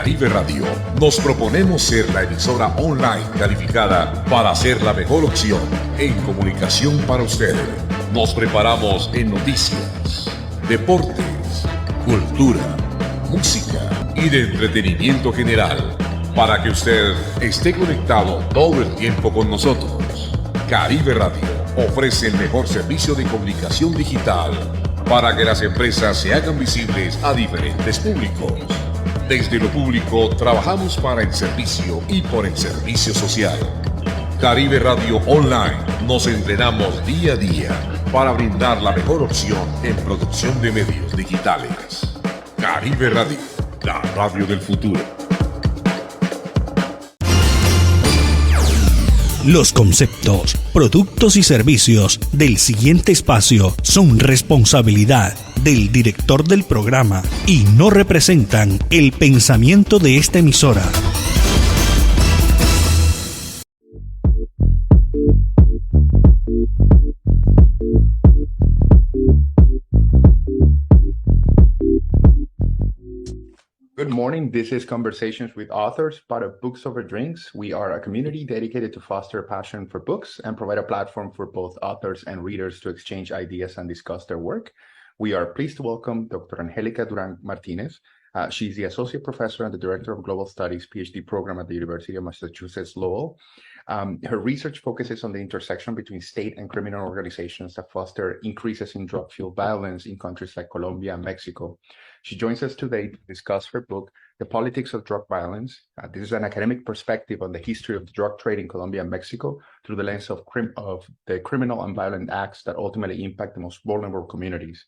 Caribe Radio, nos proponemos ser la emisora online calificada para ser la mejor opción en comunicación para usted. Nos preparamos en noticias, deportes, cultura, música y de entretenimiento general para que usted esté conectado todo el tiempo con nosotros. Caribe Radio ofrece el mejor servicio de comunicación digital para que las empresas se hagan visibles a diferentes públicos. Desde lo público trabajamos para el servicio y por el servicio social. Caribe Radio Online nos entrenamos día a día para brindar la mejor opción en producción de medios digitales. Caribe Radio, la radio del futuro. Los conceptos, productos y servicios del siguiente espacio son responsabilidad del director del programa y no representan el pensamiento de esta emisora. Good morning. This is Conversations with Authors, part of Books Over Drinks. We are a community dedicated to foster a passion for books and provide a platform for both authors and readers to exchange ideas and discuss their work. We are pleased to welcome Dr. Angélica Durán Martínez. She's the Associate Professor and the Director of Global Studies PhD program at the University of Massachusetts Lowell. Her research focuses on the intersection between state and criminal organizations that foster increases in drug-fueled violence in countries like Colombia and Mexico. She joins us today to discuss her book, The Politics of Drug Violence. This is an academic perspective on the history of the drug trade in Colombia and Mexico through the lens of the criminal and violent acts that ultimately impact the most vulnerable communities.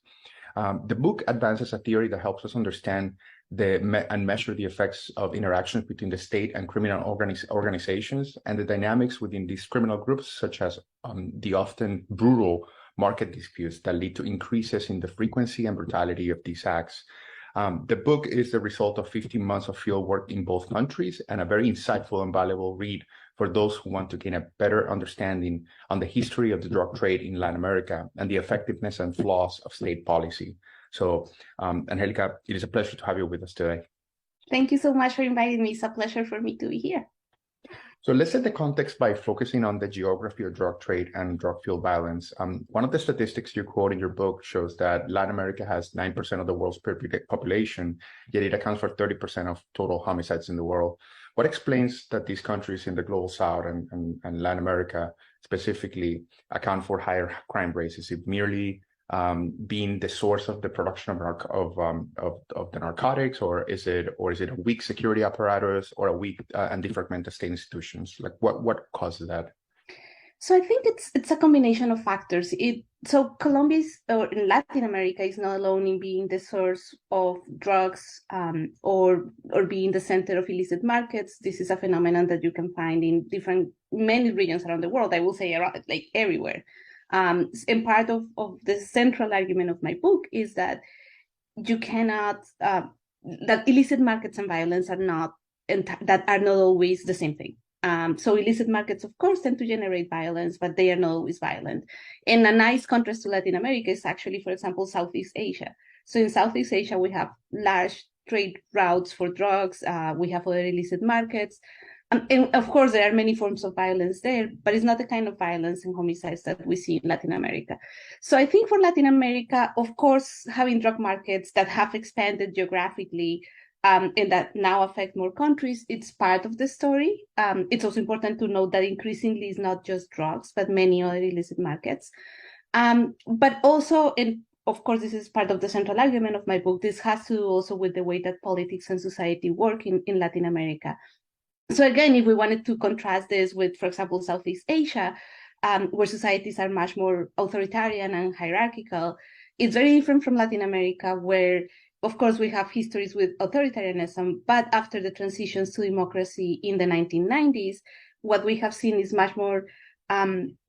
The book advances a theory that helps us understand and measure the effects of interactions between the state and criminal organizations and the dynamics within these criminal groups, such as the often brutal market disputes that lead to increases in the frequency and brutality of these acts. The book is the result of 15 months of field work in both countries and a very insightful and valuable read for those who want to gain a better understanding on the history of the drug trade in Latin America and the effectiveness and flaws of state policy. So, Angélica, it is a pleasure to have you with us today. Thank you so much for inviting me. It's a pleasure for me to be here. So let's set the context by focusing on the geography of drug trade and drug-fueled violence. One of the statistics you quote in your book shows that Latin America has 9% of the world's population, yet it accounts for 30% of total homicides in the world. What explains that these countries in the global south and Latin America specifically account for higher crime rates? Is it merely being the source of the production of the narcotics, or is it a weak security apparatus or a weak and defragmented state institutions? Like what causes that? So I think it's a combination of factors. So Colombia or Latin America is not alone in being the source of drugs or being the center of illicit markets. This is a phenomenon that you can find in many regions around the world. I will say around, like everywhere. And part of the central argument of my book is that you cannot that illicit markets and violence are not always the same thing. So illicit markets, of course, tend to generate violence, but they are not always violent. And a nice contrast to Latin America is actually, for example, Southeast Asia. So in Southeast Asia, we have large trade routes for drugs. We have other illicit markets. And of course, there are many forms of violence there, but it's not the kind of violence and homicides that we see in Latin America. So I think for Latin America, of course, having drug markets that have expanded geographically and that now affect more countries, it's part of the story. It's also important to note that increasingly it's not just drugs, but many other illicit markets. But also, and of course, this is part of the central argument of my book, this has to do also with the way that politics and society work in Latin America. So again, if we wanted to contrast this with, for example, Southeast Asia, where societies are much more authoritarian and hierarchical, it's very different from Latin America, where, of course, we have histories with authoritarianism, but after the transitions to democracy in the 1990s, what we have seen is much more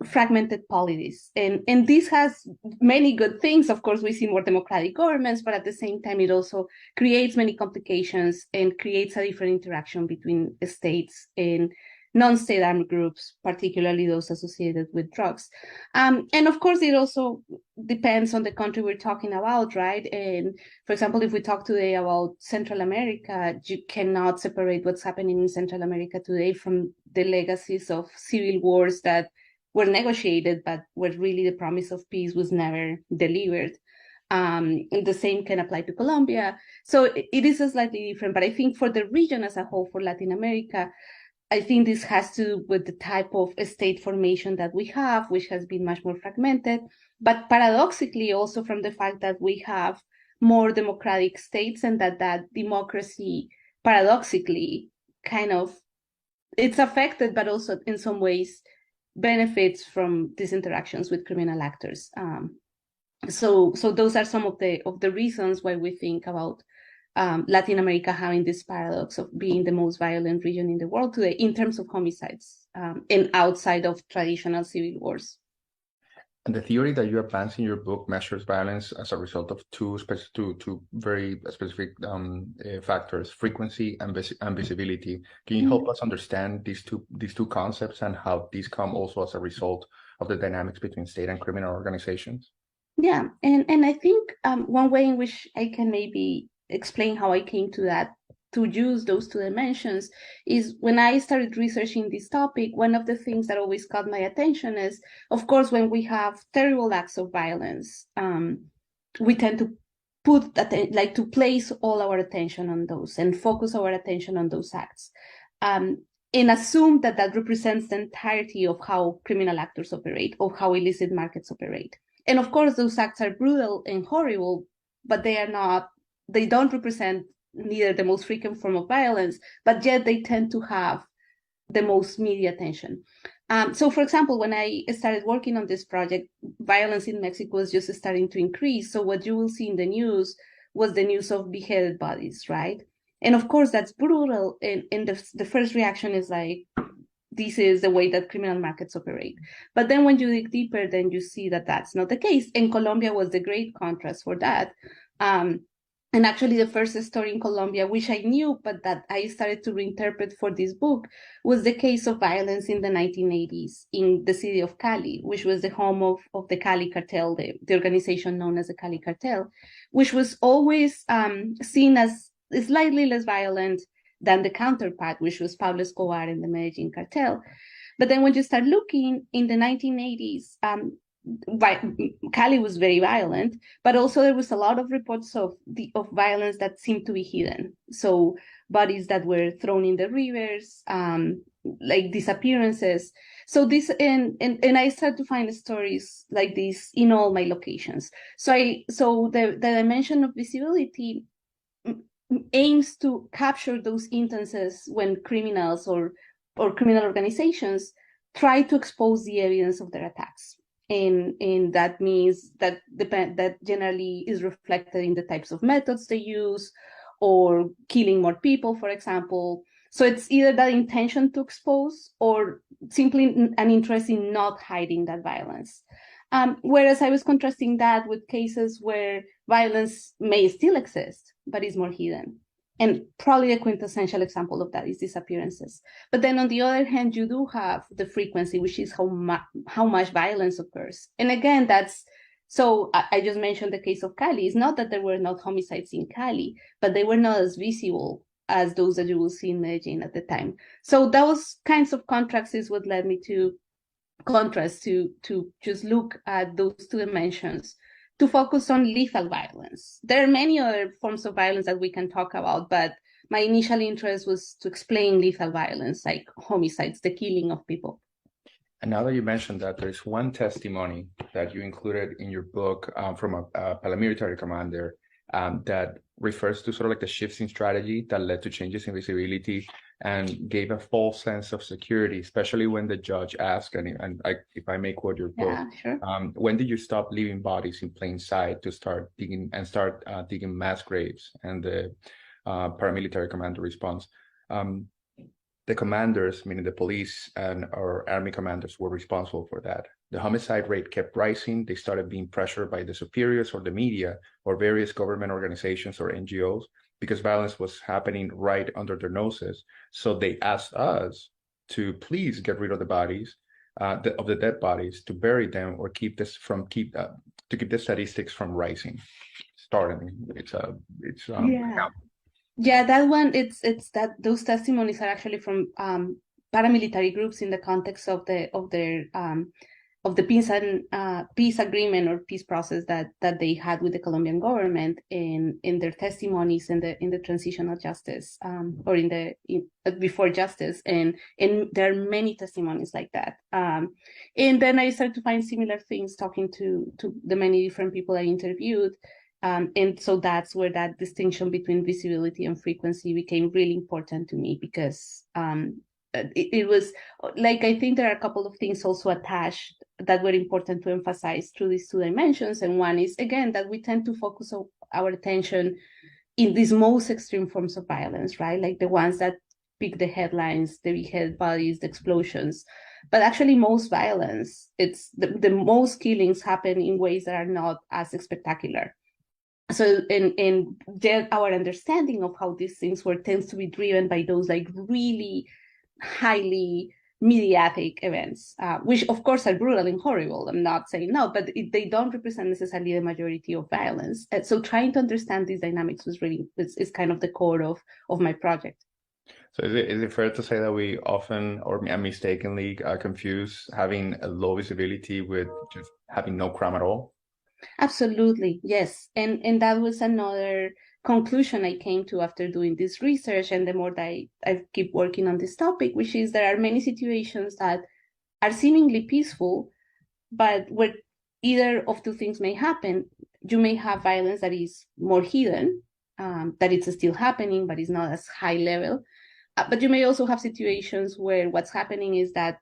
fragmented polities. And this has many good things. Of course, we see more democratic governments, but at the same time, it also creates many complications and creates a different interaction between states and non-state armed groups, particularly those associated with drugs. And of course, it also depends on the country we're talking about, right? And for example, if we talk today about Central America, you cannot separate what's happening in Central America today from the legacies of civil wars that were negotiated, but where really the promise of peace was never delivered. And the same can apply to Colombia. So it is slightly different, but I think for the region as a whole, for Latin America, I think this has to do with the type of state formation that we have, which has been much more fragmented, but paradoxically also from the fact that we have more democratic states and that democracy paradoxically kind of, it's affected, but also in some ways benefits from these interactions with criminal actors. So those are some of the reasons why we think about Latin America having this paradox of being the most violent region in the world today in terms of homicides and outside of traditional civil wars. And the theory that you advance in your book measures violence as a result of two very specific factors: frequency and visibility. Can you help us understand these two concepts and how these come also as a result of the dynamics between state and criminal organizations? Yeah, and I think one way in which I can maybe explain how I came to that, to use those two dimensions, is when I started researching this topic, one of the things that always caught my attention is, of course, when we have terrible acts of violence, we tend to to place all our attention on those and focus our attention on those acts. And assume that represents the entirety of how criminal actors operate, or how illicit markets operate. And of course, those acts are brutal and horrible, but they don't represent neither the most frequent form of violence, but yet they tend to have the most media attention. So for example, when I started working on this project, violence in Mexico was just starting to increase. So what you will see in the news was the news of beheaded bodies, right? And of course, that's brutal. And the first reaction is like, this is the way that criminal markets operate. But then when you dig deeper, then you see that that's not the case. And Colombia was the great contrast for that. And actually the first story in Colombia, which I knew, but that I started to reinterpret for this book, was the case of violence in the 1980s in the city of Cali, which was the home of the Cali cartel, the organization known as the Cali cartel, which was always seen as slightly less violent than the counterpart, which was Pablo Escobar and the Medellín cartel. But then when you start looking in the 1980s, Cali was very violent, but also there was a lot of reports of violence that seemed to be hidden. So bodies that were thrown in the rivers, like disappearances. So this and I started to find stories like this in all my locations. So the dimension of visibility aims to capture those instances when criminals or criminal organizations try to expose the evidence of their attacks. And that means that generally is reflected in the types of methods they use, or killing more people, for example. So it's either that intention to expose or simply an interest in not hiding that violence. Whereas I was contrasting that with cases where violence may still exist, but is more hidden. And probably a quintessential example of that is disappearances. But then on the other hand, you do have the frequency, which is how much violence occurs. And again, I just mentioned the case of Cali. It's not that there were not homicides in Cali, but they were not as visible as those that you will see in Medellín at the time. So those kinds of contrasts is what led me to just look at those two dimensions, to focus on lethal violence. There are many other forms of violence that we can talk about, but my initial interest was to explain lethal violence, like homicides, the killing of people. And now that you mentioned that, there's one testimony that you included in your book from a paramilitary commander that refers to sort of like the shifts in strategy that led to changes in visibility and gave a false sense of security, especially when the judge asked, if I may quote your book, yeah, sure. When did you stop leaving bodies in plain sight to start digging mass graves? And the paramilitary commander responds, the commanders, meaning the police or army commanders, were responsible for that. The homicide rate kept rising. They started being pressured by the superiors or the media or various government organizations or NGOs, because violence was happening right under their noses. So they asked us to please get rid of the bodies, of the dead bodies, to bury them or keep the statistics from rising. Yeah, that one, it's that those testimonies are actually from paramilitary groups in the context of the peace agreement or peace process that they had with the Colombian government in their testimonies in the transitional justice or before justice, and there are many testimonies like that. And then I started to find similar things talking to the many different people I interviewed. And so that's where that distinction between visibility and frequency became really important to me, because it was like, I think there are a couple of things also attached that were important to emphasize through these two dimensions. And one is, again, that we tend to focus our attention in these most extreme forms of violence, right? Like the ones that pick the headlines, the beheaded bodies, the explosions. But actually most violence, it's the most killings happen in ways that are not as spectacular. So and our understanding of how these things work tends to be driven by those like really highly mediatic events, which of course are brutal and horrible. I'm not saying no, but they don't represent necessarily the majority of violence. So trying to understand these dynamics was really is kind of the core of my project. So is it fair to say that we often or mistakenly confuse having a low visibility with just having no crime at all? Absolutely, yes. And that was another conclusion I came to after doing this research, and the more that I keep working on this topic, which is there are many situations that are seemingly peaceful, but where either of two things may happen. You may have violence that is more hidden, that it's still happening, but is not as high level. But you may also have situations where what's happening is that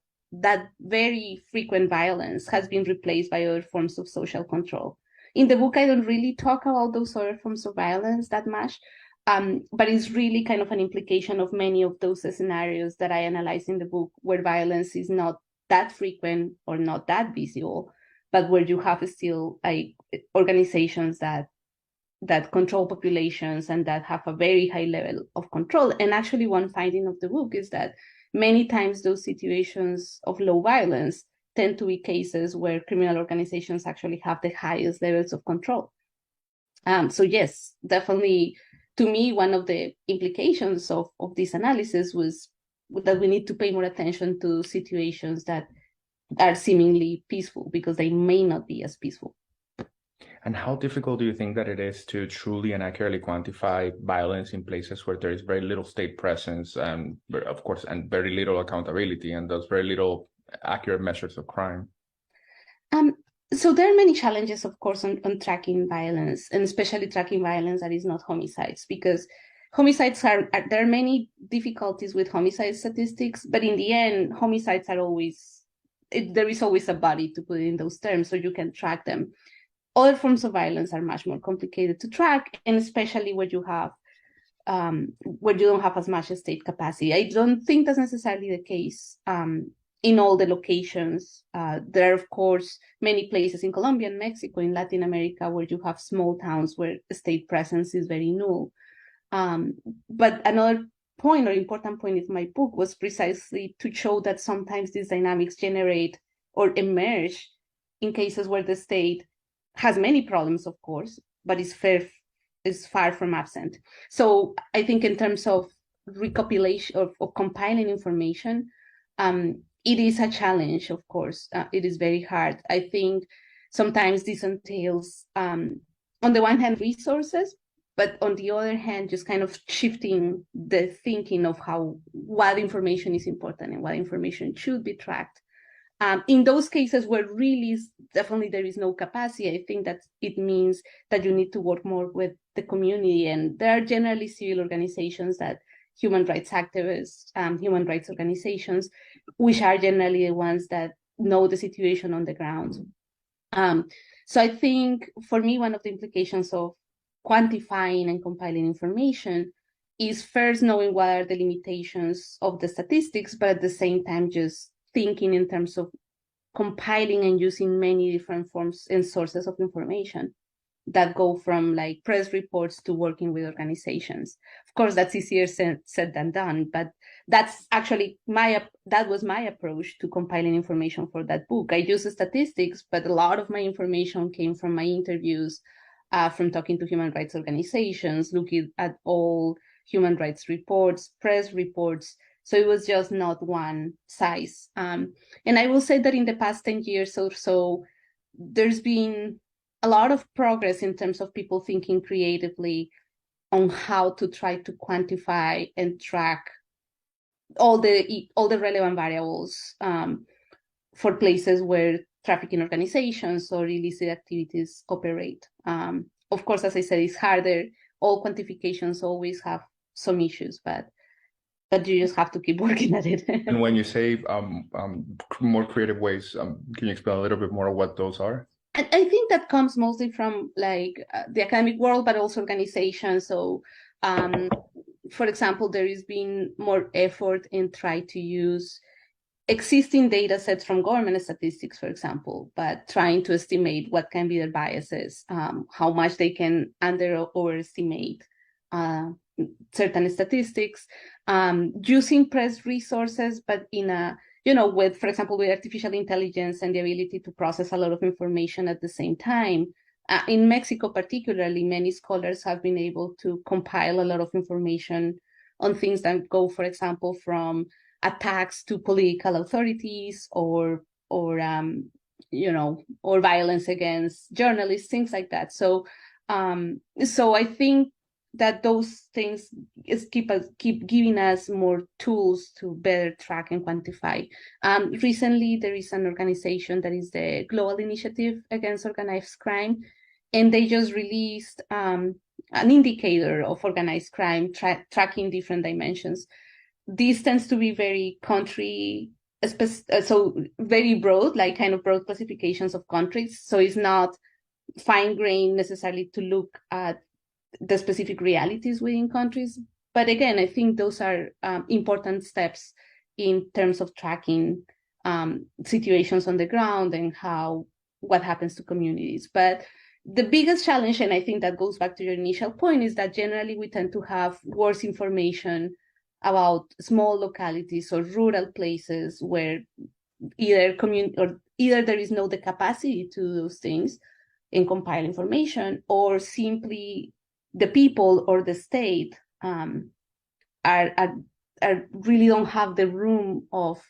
very frequent violence has been replaced by other forms of social control. In the book, I don't really talk about those other forms of violence that much, but it's really kind of an implication of many of those scenarios that I analyze in the book, where violence is not that frequent or not that visible, but where you have still like organizations that control populations and that have a very high level of control. And actually one finding of the book is that many times those situations of low violence tend to be cases where criminal organizations actually have the highest levels of control. So yes, definitely, to me, one of the implications of this analysis was that we need to pay more attention to situations that are seemingly peaceful, because they may not be as peaceful. And how difficult do you think that it is to truly and accurately quantify violence in places where there is very little state presence, and of course, and very little accountability, and thus very little accurate measures of crime? So there are many challenges, of course, on tracking violence, and especially tracking violence that is not homicides, because homicides there are many difficulties with homicide statistics, but in the end, homicides are always, there is always a body to put in those terms, so you can track them. Other forms of violence are much more complicated to track, and especially where you don't have as much state capacity. I don't think that's necessarily the case in all the locations. There are, of course, many places in Colombia and Mexico, in Latin America, where you have small towns where state presence is very null. But another point, or important point in my book, was precisely to show that sometimes these dynamics generate or emerge in cases where the state has many problems, of course, but is far from absent. So I think in terms of recopilation, of compiling information, it is a challenge, of course. It is very hard. I think sometimes this entails, on the one hand, resources, but on the other hand, just kind of shifting the thinking of what information is important and what information should be tracked. In those cases where really definitely there is no capacity, I think that it means that you need to work more with the community. And there are generally civil organizations, that human rights activists, human rights organizations, which are generally the ones that know the situation on the ground. So I think for me, one of the implications of quantifying and compiling information is first knowing what are the limitations of the statistics, but at the same time just thinking in terms of compiling and using many different forms and sources of information. that go from like press reports to working with organizations. Of course, that's easier said than done, but that's actually that was my approach to compiling information for that book. I use statistics, but a lot of my information came from my interviews, from talking to human rights organizations, looking at all human rights reports, press reports. So it was just not one size. And I will say that in the past 10 years or so, there's been a lot of progress in terms of people thinking creatively on how to try to quantify and track all the relevant variables for places where trafficking organizations or illicit activities operate. Of course, as I said, it's harder. All quantifications always have some issues, but you just have to keep working at it. And when you say more creative ways, can you explain a little bit more what those are? I think that comes mostly from like the academic world, but also organizations. So, for example, there has been more effort in trying to use existing data sets from government statistics, for example, but trying to estimate what can be their biases, how much they can under or overestimate certain statistics, using press resources, but in a, with, for example, with artificial intelligence and the ability to process a lot of information at the same time. In Mexico, particularly, many scholars have been able to compile a lot of information on things that go, for example, from attacks to political authorities or violence against journalists, things like that. So I think that those things keep giving us more tools to better track and quantify. Recently, there is an organization that is the Global Initiative Against Organized Crime, and they just released an indicator of organized crime tracking different dimensions. This tends to be very country, so very broad, like kind of broad classifications of countries. So it's not fine-grained necessarily to look at the specific realities within countries. But again, I think those are important steps in terms of tracking situations on the ground and what happens to communities. But the biggest challenge, and I think that goes back to your initial point, is that generally we tend to have worse information about small localities or rural places where either there is the capacity to do those things and compile information, or simply the people or the state really don't have the room of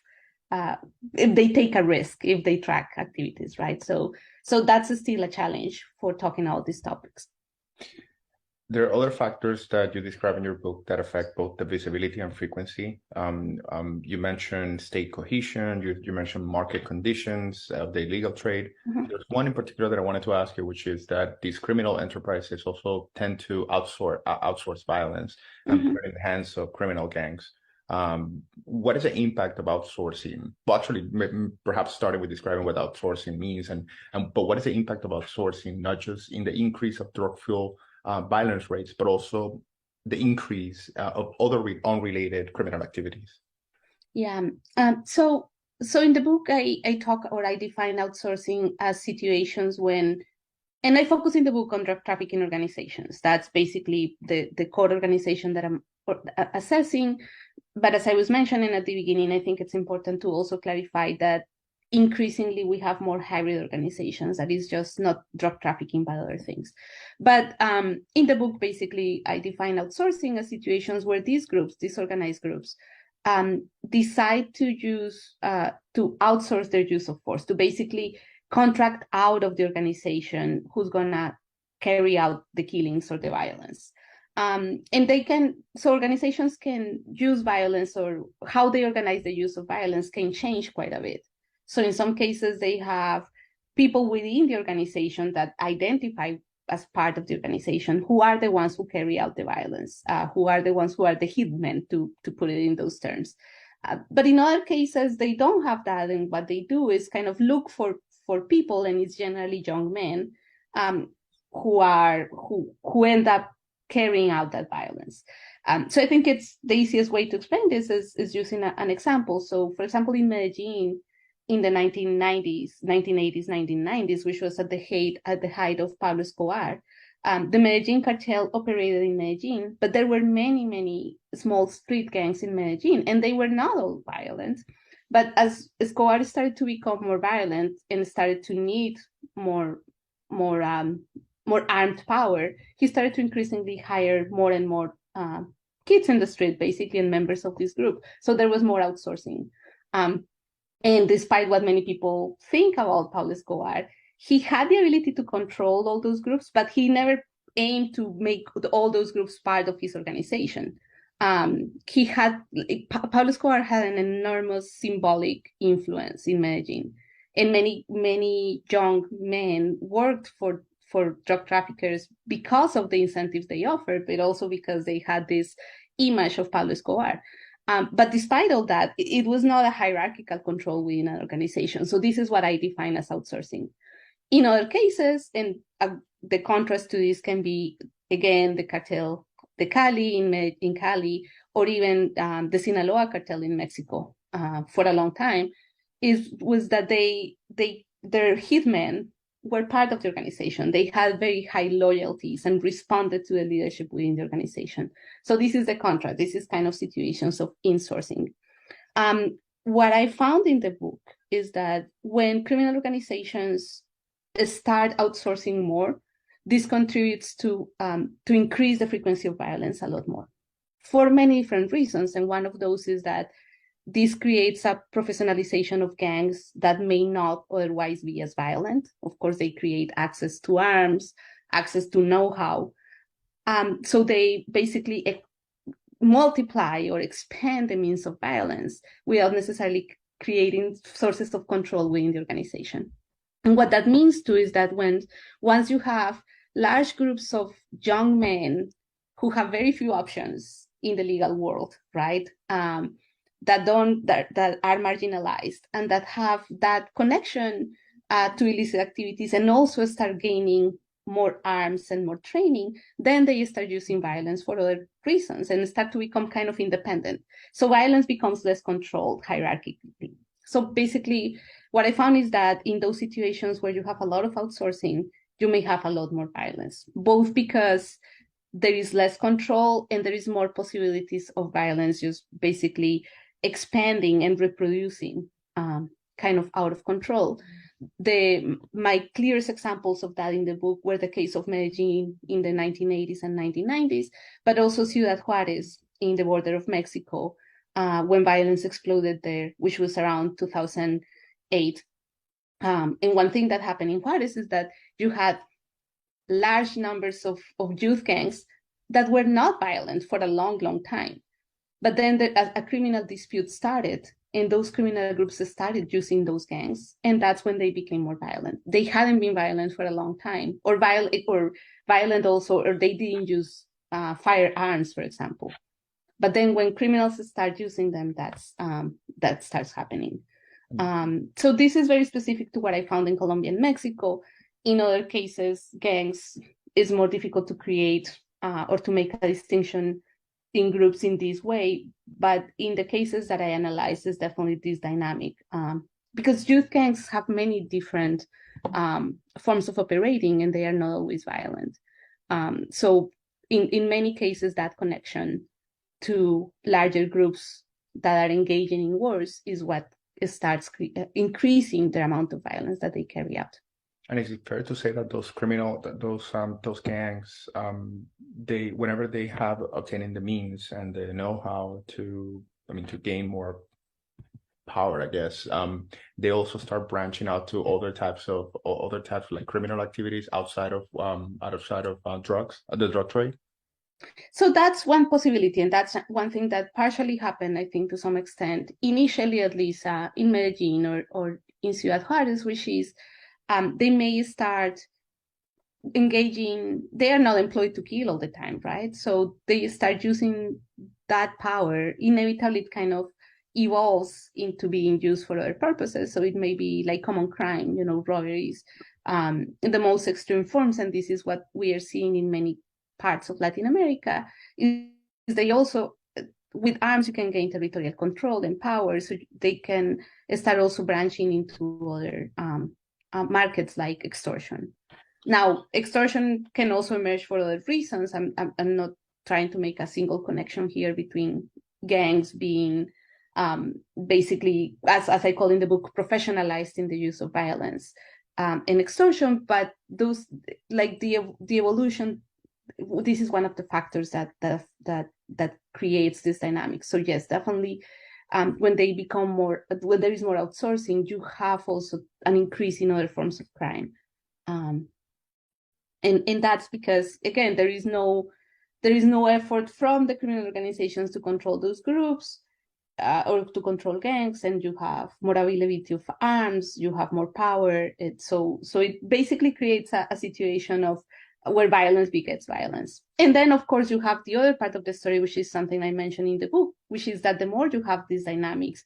if they take a risk, if they track activities, right? So that's still a challenge for talking about these topics. There are other factors that you describe in your book that affect both the visibility and frequency. You mentioned state cohesion, you mentioned market conditions, the illegal trade. Mm-hmm. There's one in particular that I wanted to ask you, which is that these criminal enterprises also tend to outsource violence and put it in the hands of criminal gangs. What is the impact of outsourcing? Well, actually, perhaps starting with describing what outsourcing means, but what is the impact of outsourcing, not just in the increase of drug fuel violence rates, but also the increase of other unrelated criminal activities? Yeah. So in the book, I define outsourcing as situations when, and I focus in the book on drug trafficking organizations. That's basically the core organization that I'm assessing. But as I was mentioning at the beginning, I think it's important to also clarify that increasingly we have more hybrid organizations that is just not drug trafficking but other things. But in the book, basically, I define outsourcing as situations where these organized groups, decide to outsource their use of force, to basically contract out of the organization who's gonna carry out the killings or the violence. And organizations can use violence, or how they organize the use of violence can change quite a bit. So in some cases, they have people within the organization that identify as part of the organization who are the ones who carry out the violence, who are the ones who are the hitmen, to put it in those terms. But in other cases, they don't have that, and what they do is kind of look for people, and it's generally young men who end up carrying out that violence. So I think it's the easiest way to explain this is using an example. So, for example, in Medellín, in the 1980s, 1990s, which was at the height of Pablo Escobar, The Medellin cartel operated in Medellin, but there were many, many small street gangs in Medellin, and they were not all violent. But as Escobar started to become more violent and started to need more armed power, he started to increasingly hire more and more kids in the street, basically, and members of this group. So there was more outsourcing. And despite what many people think about Pablo Escobar, he had the ability to control all those groups, but he never aimed to make all those groups part of his organization. Pablo Escobar had an enormous symbolic influence in Medellin, and many young men worked for drug traffickers because of the incentives they offered, but also because they had this image of Pablo Escobar. But despite all that, it was not a hierarchical control within an organization. So this is what I define as outsourcing. In other cases, and the contrast to this can be, again, the cartel, the Cali in Cali, or even the Sinaloa cartel in Mexico for a long time, was that their hitmen were part of the organization. They had very high loyalties and responded to the leadership within the organization. So this is the contrast. This is kind of situations of insourcing. What I found in the book is that when criminal organizations start outsourcing more, this contributes to increase the frequency of violence a lot more for many different reasons. And one of those is that this creates a professionalization of gangs that may not otherwise be as violent. Of course, they create access to arms, access to know-how. So they basically multiply or expand the means of violence without necessarily creating sources of control within the organization. And what that means too is that once you have large groups of young men who have very few options in the legal world, right? That are marginalized and that have that connection to illicit activities and also start gaining more arms and more training, then they start using violence for other reasons and start to become kind of independent. So violence becomes less controlled hierarchically. So basically, what I found is that in those situations where you have a lot of outsourcing, you may have a lot more violence, both because there is less control and there is more possibilities of violence just basically expanding and reproducing kind of out of control. My clearest examples of that in the book were the case of Medellin in the 1980s and 1990s, but also Ciudad Juárez in the border of Mexico when violence exploded there, which was around 2008. And one thing that happened in Juárez is that you had large numbers of youth gangs that were not violent for a long, long time. But then a criminal dispute started, and those criminal groups started using those gangs, and that's when they became more violent. They hadn't been violent for a long time, or violent also, or they didn't use firearms, for example. But then when criminals start using them, that starts happening. So this is very specific to what I found in Colombia and Mexico. In other cases, gangs is more difficult to create or to make a distinction in groups in this way, but in the cases that I analyzed, is definitely this dynamic because youth gangs have many different forms of operating, and they are not always violent. So in many cases, that connection to larger groups that are engaging in wars is what starts increasing the amount of violence that they carry out. And is it fair to say that those gangs, they, whenever they have obtaining the means and the know-how to gain more power, I guess, they also start branching out to other types of like criminal activities outside of drugs, the drug trade? So that's one possibility, and that's one thing that partially happened, I think, to some extent, initially at least in Medellin or in Ciudad Juárez, which is they may start engaging, they are not employed to kill all the time, right? So they start using that power. Inevitably, it kind of evolves into being used for other purposes. So it may be like common crime, robberies in the most extreme forms. And this is what we are seeing in many parts of Latin America, is they also, with arms, you can gain territorial control and power. So they can start also branching into other markets like extortion. Now, extortion can also emerge for other reasons. I'm not trying to make a single connection here between gangs being basically, as I call in the book, professionalized in the use of violence and extortion, but those, like the evolution, this is one of the factors that creates this dynamic. So yes, definitely, when they become more, when there is more outsourcing, you have also an increase in other forms of crime. And that's because, again, there is no effort from the criminal organizations to control those groups or to control gangs, and you have more availability of arms, you have more power. So it basically creates a situation of where violence begets violence. And then, of course, you have the other part of the story, which is something I mentioned in the book, which is that the more you have these dynamics,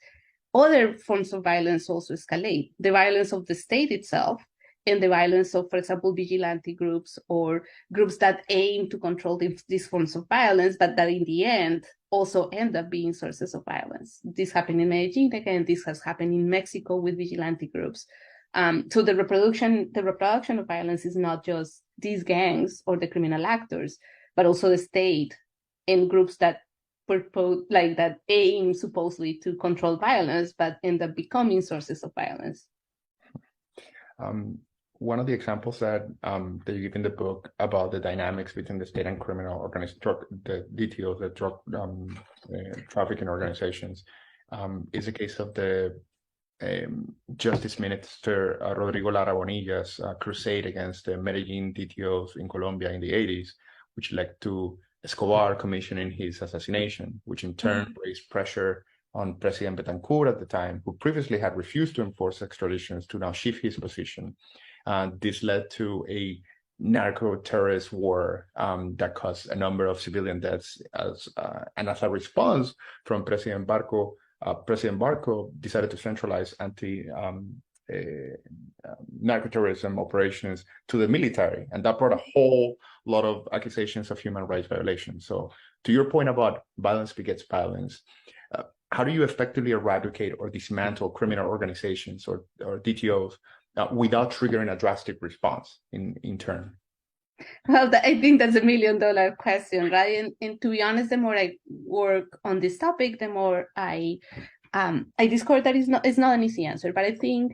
other forms of violence also escalate. The violence of the state itself, and the violence of, for example, vigilante groups or groups that aim to control these forms of violence, but that in the end also end up being sources of violence. This happened in Medellín, again, this has happened in Mexico with vigilante groups. So the reproduction of violence is not just these gangs or the criminal actors, but also the state and groups that purpose, like that aim supposedly to control violence, but end up becoming sources of violence. One of the examples that you give in the book about the dynamics between the state and criminal the DTOs, the drug trafficking organizations, is a case of the Justice Minister Rodrigo Lara Bonilla's crusade against the Medellín DTOs in Colombia in the 80s, which led to Escobar commissioning his assassination, which in turn raised pressure on President Betancourt at the time, who previously had refused to enforce extraditions, to now shift his position. This led to a narco-terrorist war that caused a number of civilian deaths. And as a response from President Barco, President Barco decided to centralize narco-terrorism operations to the military, and that brought a whole lot of accusations of human rights violations. So to your point about violence begets violence, how do you effectively eradicate or dismantle criminal organizations or DTOs without triggering a drastic response in turn? Well, I think that's $1 million question, right? And to be honest, the more I work on this topic, the more I discover that it's not an easy answer. But I think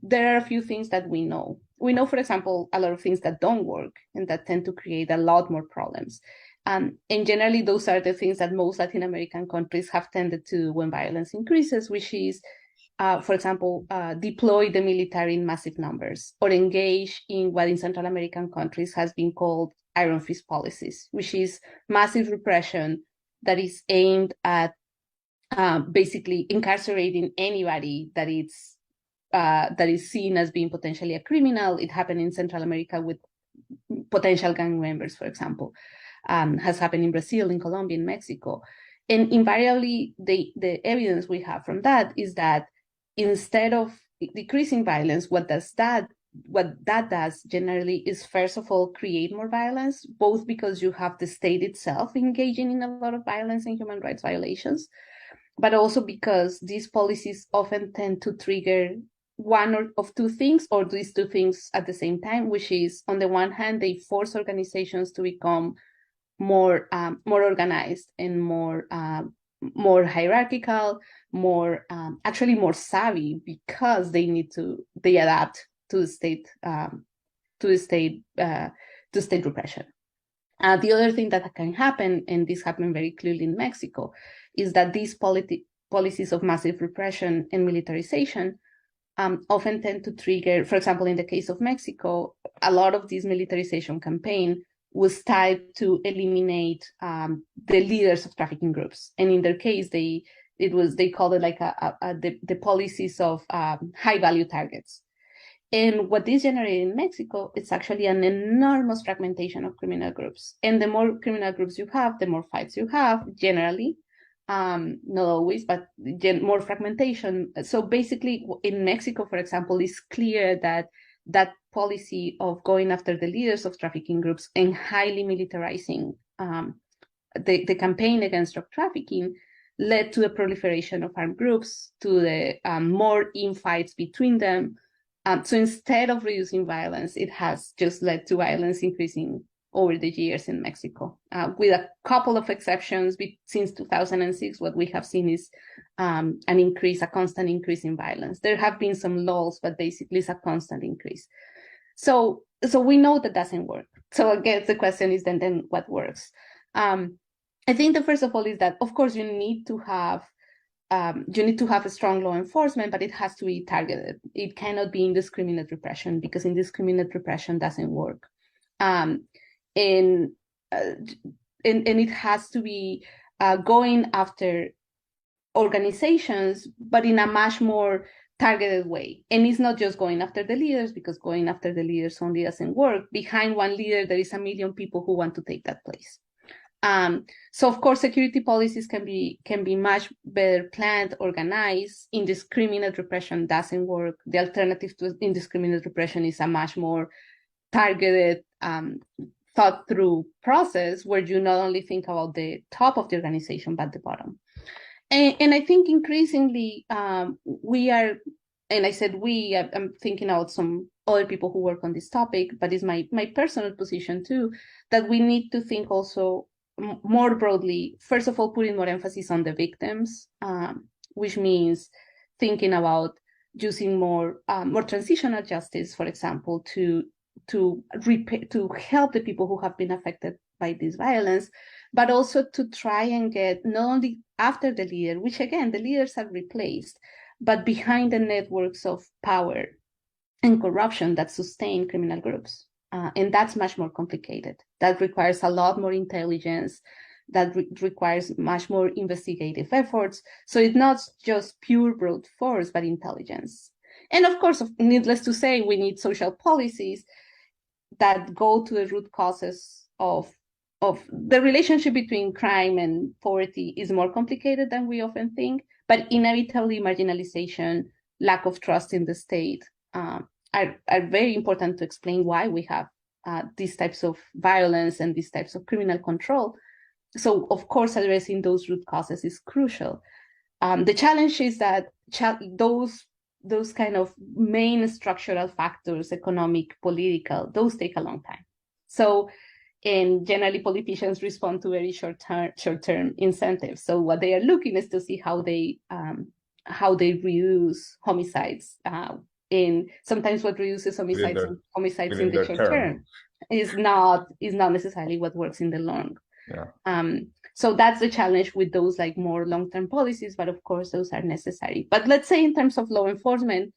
there are a few things that we know. We know, for example, a lot of things that don't work and that tend to create a lot more problems. And generally, those are the things that most Latin American countries have tended to do when violence increases, which is, for example, deploy the military in massive numbers or engage in what in Central American countries has been called iron fist policies, which is massive repression that is aimed at basically incarcerating anybody that is seen as being potentially a criminal. It happened in Central America with potential gang members, for example. Has happened in Brazil, in Colombia, in Mexico. And invariably, the evidence we have from that is that instead of decreasing violence, what that does generally is, first of all, create more violence, both because you have the state itself engaging in a lot of violence and human rights violations, but also because these policies often tend to trigger one of two things, or these two things at the same time, which is, on the one hand, they force organizations to become more organized and more hierarchical, actually more savvy, because they adapt to state repression. The other thing that can happen, and this happened very clearly in Mexico, is that these policies of massive repression and militarization often tend to trigger, for example, in the case of Mexico, a lot of this militarization campaign was tied to eliminate the leaders of trafficking groups. And in their case, they called it like the policies of high value targets. And what this generated in Mexico, it's actually an enormous fragmentation of criminal groups. And the more criminal groups you have, the more fights you have, generally. Not always, but more fragmentation. So basically, in Mexico, for example, it's clear that policy of going after the leaders of trafficking groups and highly militarizing the campaign against drug trafficking led to the proliferation of armed groups, to the more infights between them, So instead of reducing violence, it has just led to violence increasing over the years in Mexico. With a couple of exceptions, since 2006, what we have seen is a constant increase in violence. There have been some laws, but basically it's a constant increase. So we know that doesn't work. So I guess the question is then what works? I think the first of all is that, of course, you need to have a strong law enforcement, but it has to be targeted. It cannot be indiscriminate repression, because indiscriminate repression doesn't work. And it has to be going after organizations, but in a much more targeted way. And it's not just going after the leaders, because going after the leaders only doesn't work. Behind one leader, there is 1 million people who want to take that place. So of course, security policies can be much better planned, organized. Indiscriminate repression doesn't work. The alternative to indiscriminate repression is a much more targeted, thought through process, where you not only think about the top of the organization, but the bottom. And I think increasingly we are, and I said I'm thinking about some other people who work on this topic, but it's my personal position too, that we need to think also more broadly, first of all, putting more emphasis on the victims, which means thinking about using more transitional justice, for example, to help the people who have been affected by this violence, but also to try and get not only after the leader, which again, the leaders are replaced, but behind the networks of power and corruption that sustain criminal groups. And that's much more complicated. That requires a lot more intelligence, that requires much more investigative efforts. So it's not just pure brute force, but intelligence. And of course, needless to say, we need social policies that go to the root causes of the relationship between crime and poverty is more complicated than we often think, but inevitably marginalization, lack of trust in the state, are very important to explain why we have these types of violence and these types of criminal control. So, of course, addressing those root causes is crucial. The challenge is that those kind of main structural factors, economic, political, those take a long time. So, and generally politicians respond to very short-term incentives. So what they are looking is to see how they reduce homicides. And sometimes what reduces homicides in the short term is not necessarily what works in the long. Yeah. So that's the challenge with those like more long-term policies, but of course those are necessary. But let's say in terms of law enforcement,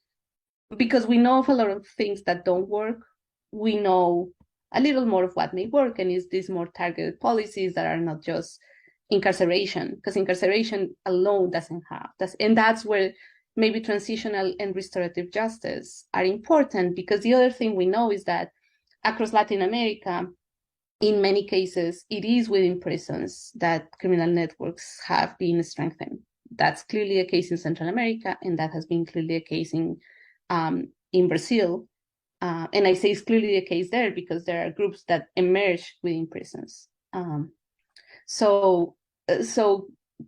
because we know of a lot of things that don't work, we know a little more of what may work, and is these more targeted policies that are not just incarceration, because incarceration alone doesn't have that. And that's where maybe transitional and restorative justice are important, because the other thing we know is that across Latin America, in many cases, it is within prisons that criminal networks have been strengthened. That's clearly a case in Central America, and that has been clearly a case in Brazil. And I say it's clearly the case there because there are groups that emerge within prisons. So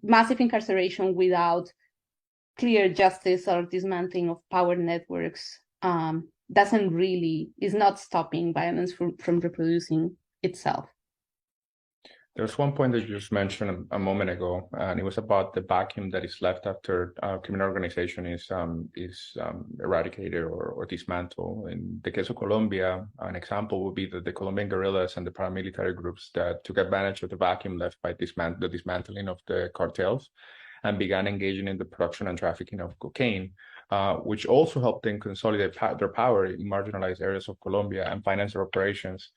massive incarceration without clear justice or dismantling of power networks is not stopping violence from reproducing itself. There's one point that you just mentioned a moment ago, and it was about the vacuum that is left after a criminal organization is eradicated or dismantled. In the case of Colombia, an example would be the Colombian guerrillas and the paramilitary groups that took advantage of the vacuum left by the dismantling of the cartels and began engaging in the production and trafficking of cocaine, which also helped them consolidate their power in marginalized areas of Colombia and finance their operations.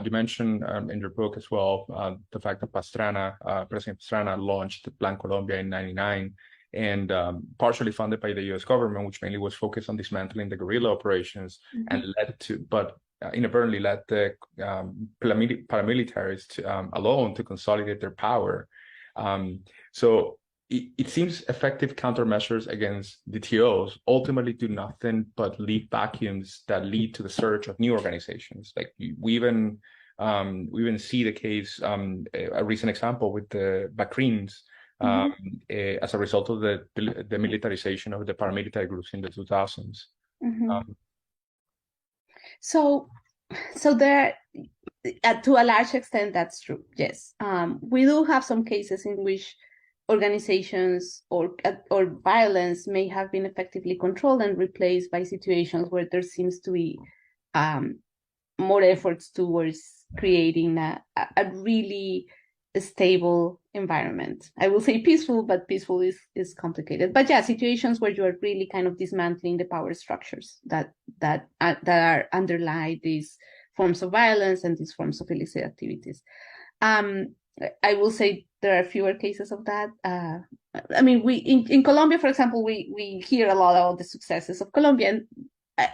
You mentioned in your book as well the fact that President Pastrana launched Plan Colombia in '99, and partially funded by the U.S. government, which mainly was focused on dismantling the guerrilla operations, and inadvertently led the paramilitaries alone to consolidate their power. So it seems effective countermeasures against DTOs ultimately do nothing but leave vacuums that lead to the surge of new organizations. Like we even see the case, a recent example with the Bacrins, as a result of the militarization of the paramilitary groups in the 2000s. So, so there, to a large extent, that's true. Yes, we do have some cases in which organizations or violence may have been effectively controlled and replaced by situations where there seems to be more efforts towards creating a really stable environment. I will say peaceful, but peaceful is complicated. But yeah, situations where you are really kind of dismantling the power structures that are underlie these forms of violence and these forms of illicit activities. I will say there are fewer cases of that. I mean, we in Colombia, for example, we hear a lot about the successes of Colombia, and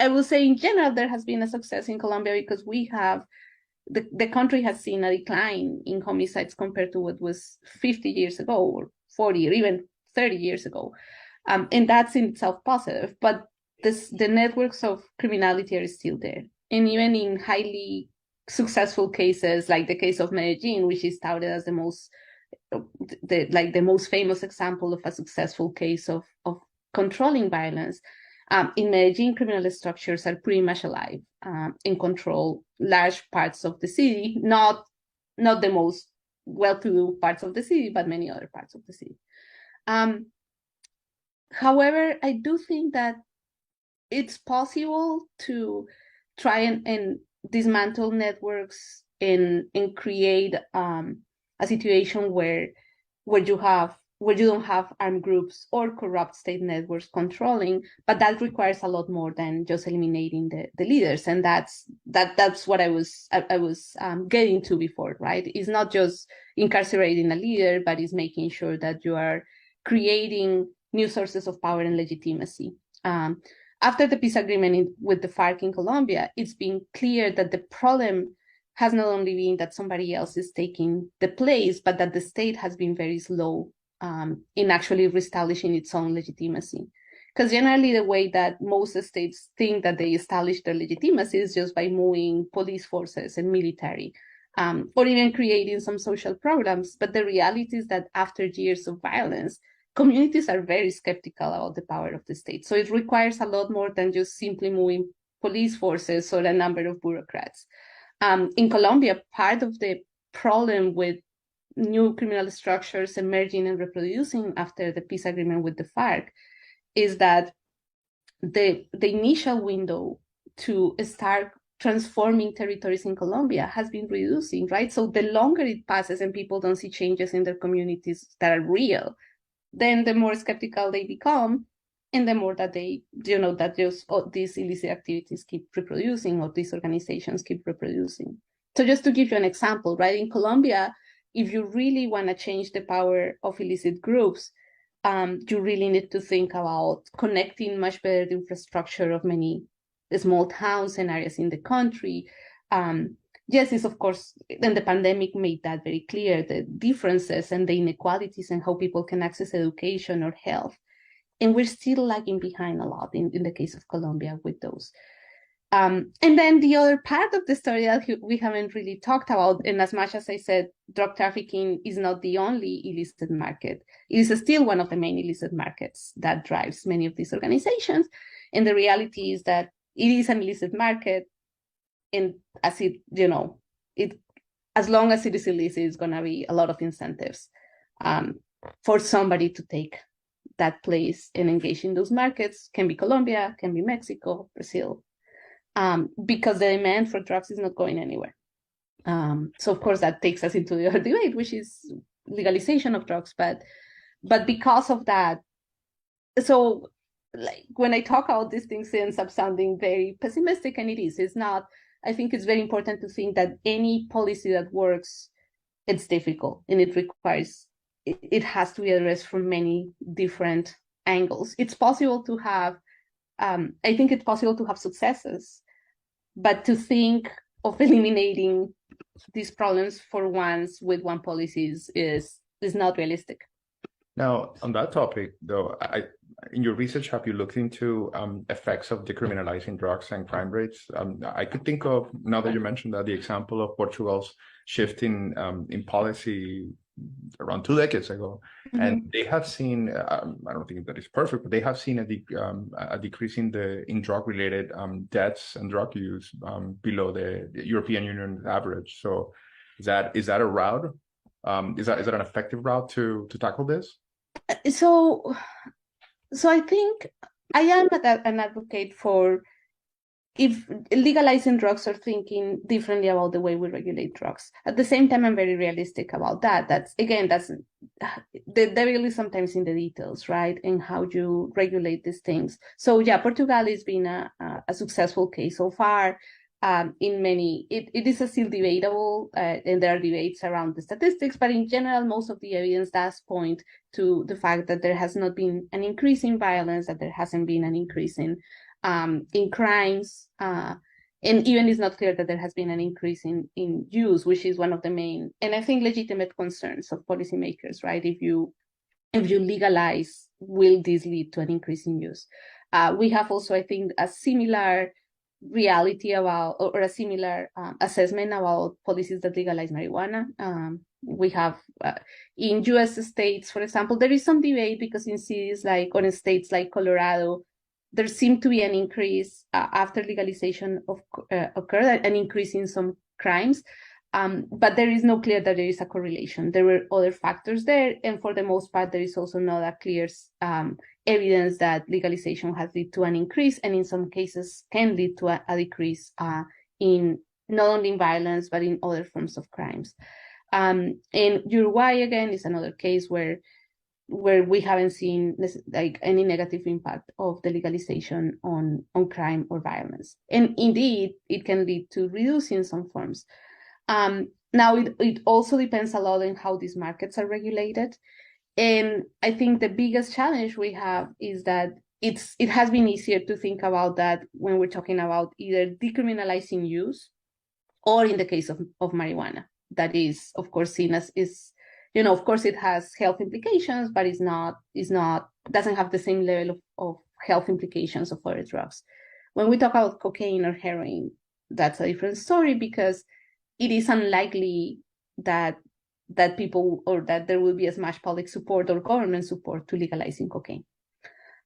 I will say in general there has been a success in Colombia because we have the country has seen a decline in homicides compared to what was 50 years ago, or 40, or even 30 years ago, and that's in itself positive. But the networks of criminality are still there, and even in highly successful cases like the case of Medellín, which is touted as the most famous example of a successful case of controlling violence. In Medellín, criminal structures are pretty much alive and control large parts of the city, not the most well-to-do parts of the city, but many other parts of the city. However, I do think that it's possible to try and dismantle networks and create a situation where you don't have armed groups or corrupt state networks controlling, but that requires a lot more than just eliminating the leaders, and that's what I was getting to before, right? It's not just incarcerating a leader, but it's making sure that you are creating new sources of power and legitimacy. After the peace agreement with the FARC in Colombia, it's been clear that the problem has not only been that somebody else is taking the place, but that the state has been very slow in actually reestablishing its own legitimacy. Because generally the way that most states think that they establish their legitimacy is just by moving police forces and military, or even creating some social programs. But the reality is that after years of violence, communities are very skeptical about the power of the state. So it requires a lot more than just simply moving police forces or a number of bureaucrats. In Colombia, part of the problem with new criminal structures emerging and reproducing after the peace agreement with the FARC is that the initial window to start transforming territories in Colombia has been reducing, right? So the longer it passes and people don't see changes in their communities that are real, then the more skeptical they become, and the more that they, that these illicit activities keep reproducing, or these organizations keep reproducing. So just to give you an example, right, in Colombia, if you really want to change the power of illicit groups, you really need to think about connecting much better the infrastructure of many small towns and areas in the country. Yes, it's of course, then the pandemic made that very clear, the differences and the inequalities and how people can access education or health. And we're still lagging behind a lot in the case of Colombia with those. And then the other part of the story that we haven't really talked about, and as much as I said, drug trafficking is not the only illicit market, it is still one of the main illicit markets that drives many of these organizations. And the reality is that it is an illicit market, and as as long as it is illicit, it's going to be a lot of incentives for somebody to take that place and engage in those markets. Can be Colombia, can be Mexico, Brazil, because the demand for drugs is not going anywhere. So of course that takes us into the other debate, which is legalization of drugs. But because of that, so like when I talk about these things, it ends up sounding very pessimistic, and it's not. I think it's very important to think that any policy that works, it's difficult, and it has to be addressed from many different angles. It's possible to have, I think it's possible to have successes, but to think of eliminating these problems for once with one policy is not realistic. Now, on that topic, though, in your research, have you looked into effects of decriminalizing drugs and crime rates? I could think of, now that you mentioned that, the example of Portugal's shift in policy around 2 decades ago. And they have seen, I don't think that is perfect, but they have seen a decrease in drug-related deaths and drug use below the European Union average. So is that a route? Is that an effective route to tackle this? So I think I am an advocate for if legalizing drugs or thinking differently about the way we regulate drugs. At the same time, I'm very realistic about that. That's the devil is sometimes in the details, right? And how you regulate these things. So yeah, Portugal has been a successful case so far. It is still debatable, and there are debates around the statistics, but in general, most of the evidence does point to the fact that there has not been an increase in violence, that there hasn't been an increase in crimes, and even it's not clear that there has been an increase in use, which is one of the main, and I think legitimate concerns of policymakers, right? If you legalize, will this lead to an increase in use? We have also, I think, a similar reality about, or a similar assessment about policies that legalize marijuana. We have in US states, for example, there is some debate because in cities like, or in states like Colorado, there seemed to be an increase after legalization occurred, an increase in some crimes, but there is no clear that there is a correlation. There were other factors there, and for the most part, there is also not a clear evidence that legalization has led to an increase, and in some cases can lead to a decrease in not only in violence, but in other forms of crimes. And Uruguay, again, is another case where we haven't seen like any negative impact of the legalization on crime or violence. And indeed, it can lead to reducing some forms. Now, it also depends a lot on how these markets are regulated. And I think the biggest challenge we have is that it has been easier to think about that when we're talking about either decriminalizing use, or in the case of marijuana, that is, of course, seen as of course, it has health implications, but doesn't have the same level of health implications of other drugs. When we talk about cocaine or heroin, that's a different story because it is unlikely that people, or that there will be as much public support or government support to legalizing cocaine.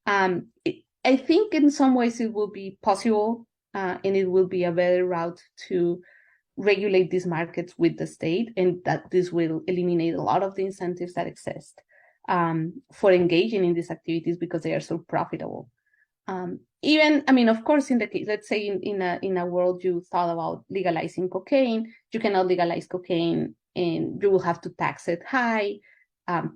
I think in some ways it will be possible, and it will be a better route to regulate these markets with the state, and that this will eliminate a lot of the incentives that exist for engaging in these activities because they are so profitable. Of course, in the case, let's say in a world you thought about legalizing cocaine, you cannot legalize cocaine and you will have to tax it high.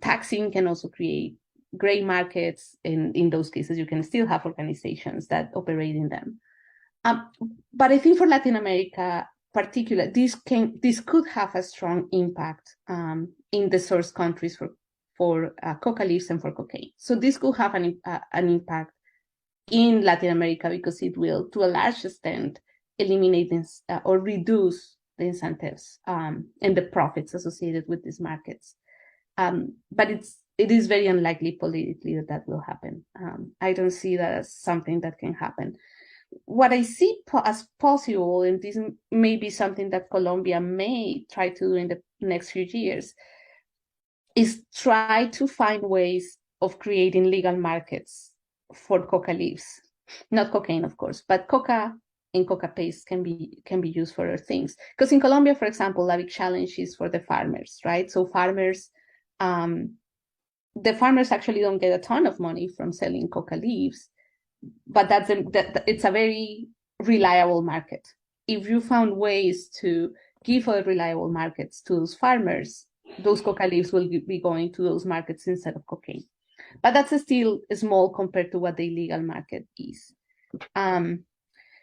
Taxing can also create gray markets, and in those cases you can still have organizations that operate in them. But I think for Latin America, particular, this could have a strong impact in the source countries for coca leaves and for cocaine. So this could have an impact in Latin America because it will, to a large extent, eliminate this or reduce the incentives and the profits associated with these markets. But it is very unlikely politically that will happen. I don't see that as something that can happen. What I see as possible, and this may be something that Colombia may try to do in the next few years, is try to find ways of creating legal markets for coca leaves. Not cocaine, of course, but coca and coca paste can be used for other things. Because in Colombia, for example, a big challenge is for the farmers, right? So farmers, the farmers actually don't get a ton of money from selling coca leaves, but it's a very reliable market. If you found ways to give other reliable markets to those farmers, those coca leaves will be going to those markets instead of cocaine. But that's still small compared to what the illegal market is.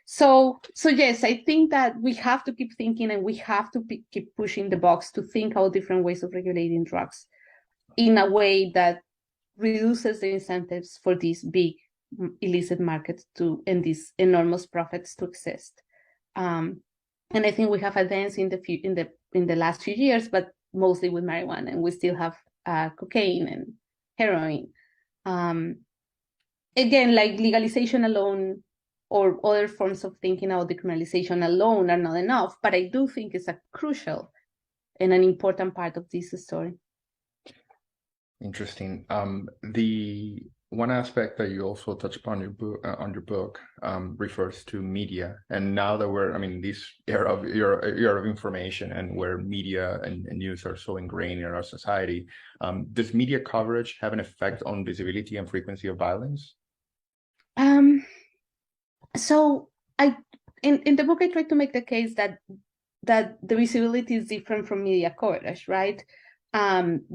So yes, I think that we have to keep thinking, and we have to keep pushing the box to think about different ways of regulating drugs in a way that reduces the incentives for these big illicit markets and these enormous profits to exist. And I think we have advanced in the last few years, but mostly with marijuana, and we still have cocaine and heroin. Again, like legalization alone or other forms of thinking about decriminalization alone are not enough, but I do think it's a crucial and an important part of this story. Interesting. The one aspect that you also touch upon your book refers to media. And now that we're, I mean, this era of information and where media and news are so ingrained in our society, does media coverage have an effect on visibility and frequency of violence? So in the book, I try to make the case that the visibility is different from media coverage, right?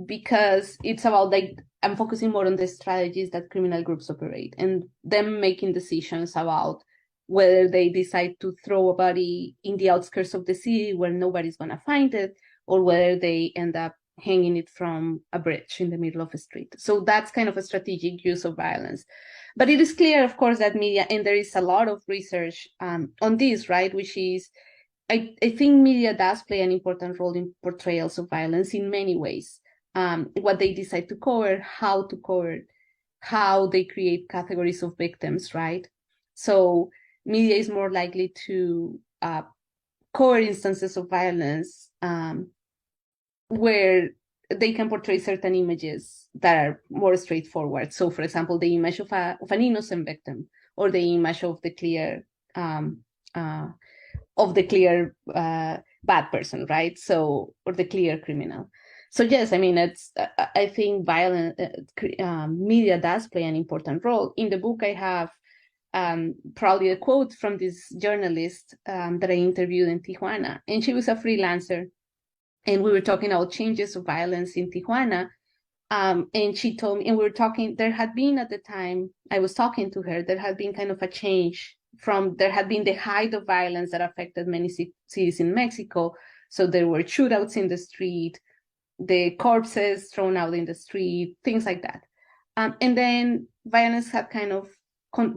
Because it's about, like, I'm focusing more on the strategies that criminal groups operate and them making decisions about whether they decide to throw a body in the outskirts of the city where nobody's going to find it, or whether they end up hanging it from a bridge in the middle of a street. So that's kind of a strategic use of violence. But it is clear, of course, that media, and there is a lot of research on this, right, which is, I think media does play an important role in portrayals of violence in many ways. What they decide to cover, how they create categories of victims, right? So media is more likely to cover instances of violence where they can portray certain images that are more straightforward. So, for example, the image of an innocent victim, or the image of the clear bad person, right? So, or the clear criminal. So yes, I mean, I think media does play an important role. In the book, I have probably a quote from this journalist that I interviewed in Tijuana, and she was a freelancer, and we were talking about changes of violence in Tijuana. And she told me, and we were talking, there had been, at the time I was talking to her, there had been kind of a change there had been the height of violence that affected many cities in Mexico. So there were shootouts in the street, the corpses thrown out in the street, things like that. And then violence had kind of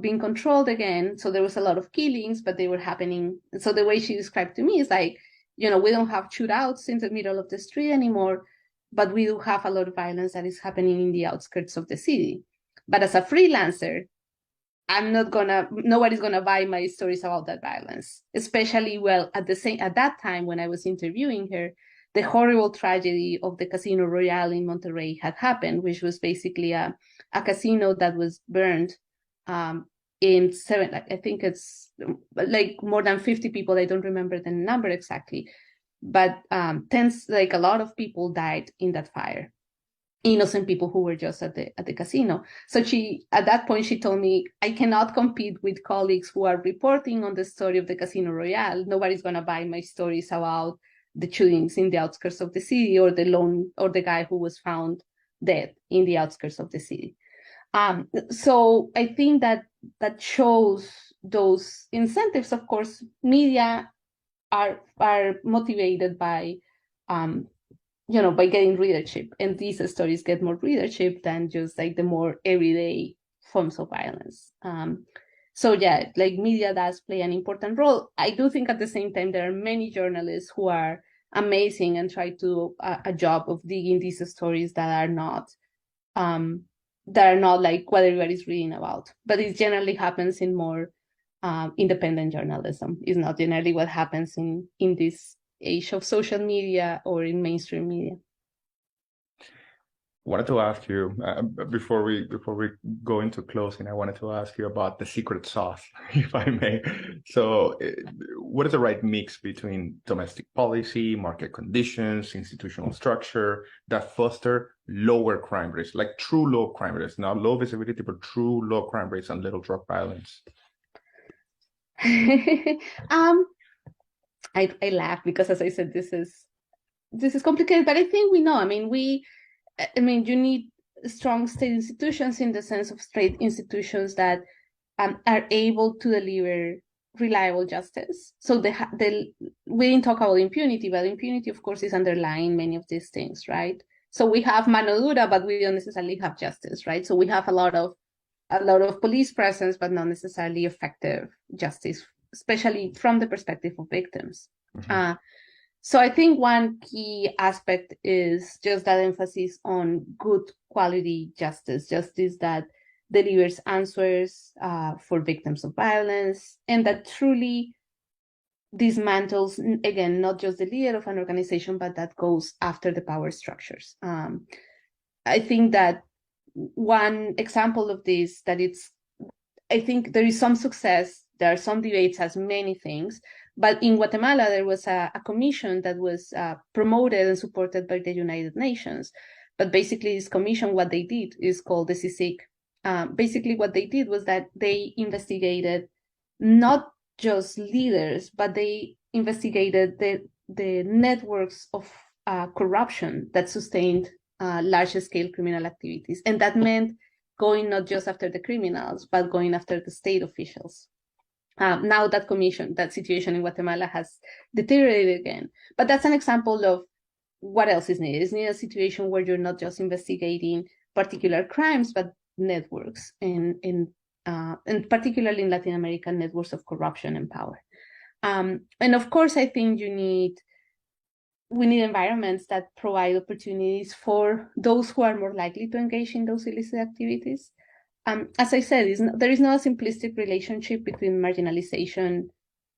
been controlled again. So there was a lot of killings, but they were happening. So the way she described to me is like, we don't have shootouts in the middle of the street anymore, but we do have a lot of violence that is happening in the outskirts of the city. But as a freelancer, nobody's gonna buy my stories about that violence. Especially, at that time when I was interviewing her, the horrible tragedy of the Casino Royale in Monterrey had happened, which was basically a casino that was burned in I think it's like more than 50 people. I don't remember the number exactly, but a lot of people died in that fire. Innocent people who were just at the casino. So at that point, she told me, I cannot compete with colleagues who are reporting on the story of the Casino Royale. Nobody's gonna buy my stories about the shootings in the outskirts of the city, or the guy who was found dead in the outskirts of the city. So I think that shows those incentives. Of course, media are motivated by by getting readership, and these stories get more readership than just like the more everyday forms of violence. So yeah, like media does play an important role. I do think at the same time there are many journalists who are amazing and try to do a job of digging these stories that are not like what everybody's reading about. But it generally happens in more independent journalism. It's not generally what happens in this age of social media or in mainstream media. Wanted to ask you before we go into closing, I wanted to ask you about the secret sauce, if I may. So what is the right mix between domestic policy, market conditions, institutional structure that foster lower crime rates, like true low crime rates, not low visibility, but true low crime rates and little drug violence? I laugh because, as I said, this is complicated, but I think we know. I mean, you need strong state institutions, in the sense of state institutions that are able to deliver reliable justice. So we didn't talk about impunity, but impunity, of course, is underlying many of these things, right? So we have mano dura, but we don't necessarily have justice, right? So we have a lot of police presence, but not necessarily effective justice, especially from the perspective of victims. Mm-hmm. So I think one key aspect is just that emphasis on good quality justice that delivers answers for victims of violence, and that truly dismantles, again, not just the leader of an organization, but that goes after the power structures. I think that one example of this, I think there is some success, there are some debates as many things, but in Guatemala, there was a commission that was promoted and supported by the United Nations. But basically, this commission, what they did is called the CICIG. Basically, what they did was that they investigated not just leaders, but they investigated the networks of corruption that sustained large-scale criminal activities. And that meant going not just after the criminals, but going after the state officials. Now that situation in Guatemala has deteriorated again. But that's an example of what else is needed. It's needed a situation where you're not just investigating particular crimes, but networks, and particularly in Latin American networks of corruption and power. And of course, I think we need environments that provide opportunities for those who are more likely to engage in those illicit activities. As I said, there is not a simplistic relationship between marginalization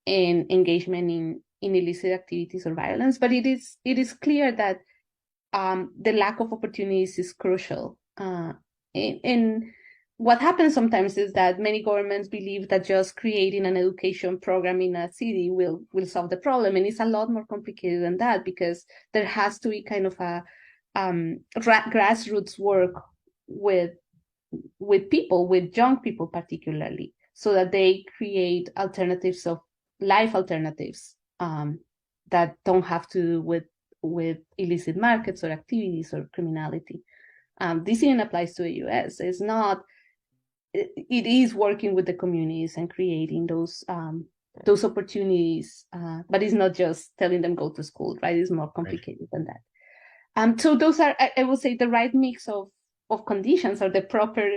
and engagement in illicit activities or violence, but it is clear that the lack of opportunities is crucial. And what happens sometimes is that many governments believe that just creating an education program in a city will solve the problem, and it's a lot more complicated than that, because there has to be kind of a grassroots work with people, with young people particularly, so that they create alternatives of life alternatives that don't have to do with illicit markets or activities or criminality. This even applies to the US. It is working with the communities and creating those opportunities, but it's not just telling them go to school, right? It's more complicated than that. So those are, I would say, the right mix of conditions, or the proper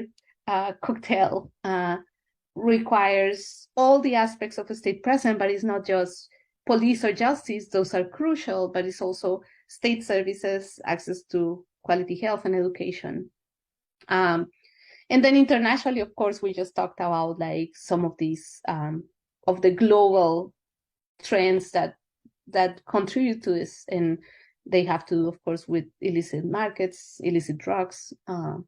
cocktail requires all the aspects of a state present, but it's not just police or justice. Those are crucial, but it's also state services, access to quality health and education. And then internationally, of course, we just talked about like some of these of the global trends that contribute to this, and they have to do, of course, with illicit markets, illicit drugs, and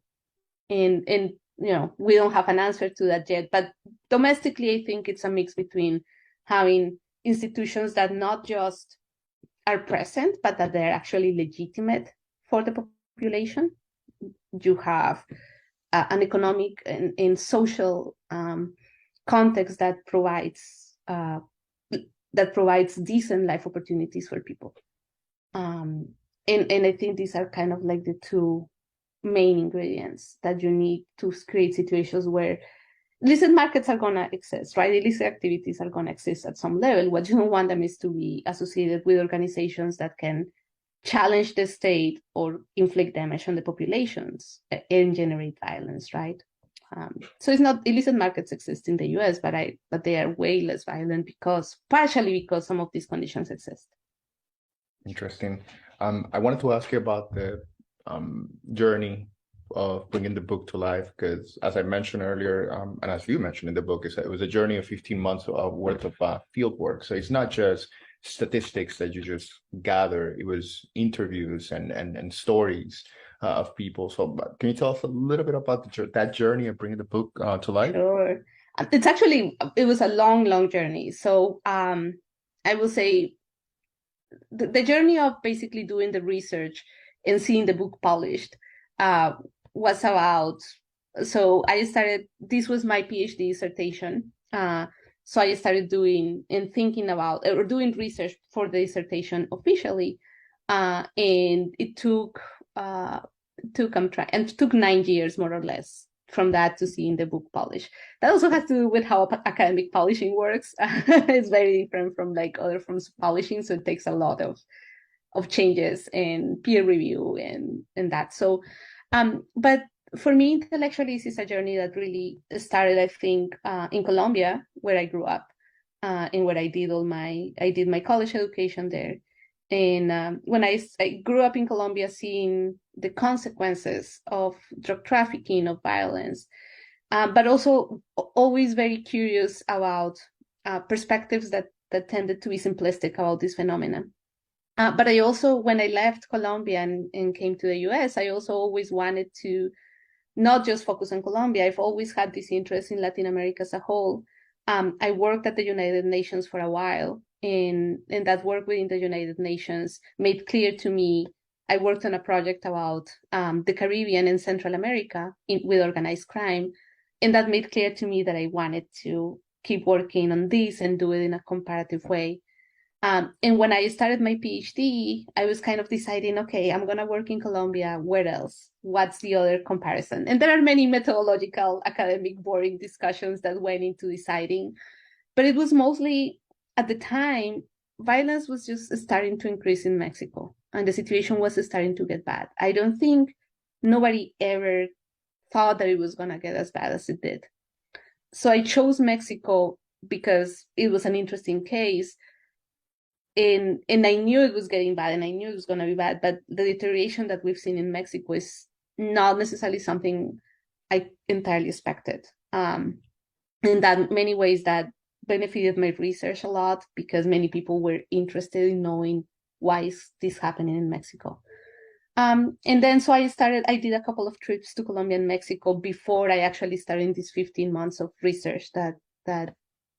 we don't have an answer to that yet. But domestically, I think it's a mix between having institutions that not just are present, but that they're actually legitimate for the population. You have an economic and social context that provides decent life opportunities for people. And I think these are kind of like the two main ingredients that you need to create situations where illicit markets are going to exist, right? Illicit activities are going to exist at some level. What you don't want them is to be associated with organizations that can challenge the state or inflict damage on the populations and generate violence, right? So it's not, illicit markets exist in the US, but they are way less violent partially because some of these conditions exist. Interesting. I wanted to ask you about the journey of bringing the book to life, because as I mentioned earlier, and as you mentioned in the book, it was a journey of 15 months worth of field work. So it's not just statistics that you just gather, it was interviews and stories of people. So can you tell us a little bit about that journey of bringing the book to life? Sure. It was a long journey. So I will say the journey of basically doing the research and seeing the book published was about, so this was my PhD dissertation. So I started doing and thinking about, or doing research for the dissertation officially. And it took 9 years, more or less, from that to seeing the book published. That also has to do with how academic publishing works. It's very different from like other forms of publishing. So it takes a lot of changes and peer review and that. So, but for me, intellectually, this is a journey that really started, I think, in Colombia, where I grew up, and where I did my college education there. And when I grew up in Colombia, seeing the consequences of drug trafficking, of violence, but also always very curious about perspectives that tended to be simplistic about this phenomenon. But I also, when I left Colombia and came to the US, I also always wanted to not just focus on Colombia. I've always had this interest in Latin America as a whole. I worked at the United Nations for a while, and that work within the United Nations made clear to me. I worked on a project about the Caribbean and Central America with organized crime, and that made clear to me that I wanted to keep working on this and do it in a comparative way. And when I started my PhD, I was kind of deciding, okay, I'm going to work in Colombia. Where else? What's the other comparison? And there are many methodological, academic, boring discussions that went into deciding. But it was mostly, at the time, violence was just starting to increase in Mexico, and the situation was starting to get bad. I don't think nobody ever thought that it was going to get as bad as it did. So I chose Mexico because it was an interesting case. And I knew it was getting bad, and I knew it was going to be bad, but the deterioration that we've seen in Mexico is not necessarily something I entirely expected. In that many ways that benefited my research a lot, because many people were interested in knowing why is this happening in Mexico. And then so I did a couple of trips to Colombia and Mexico before I actually started these 15 months of research that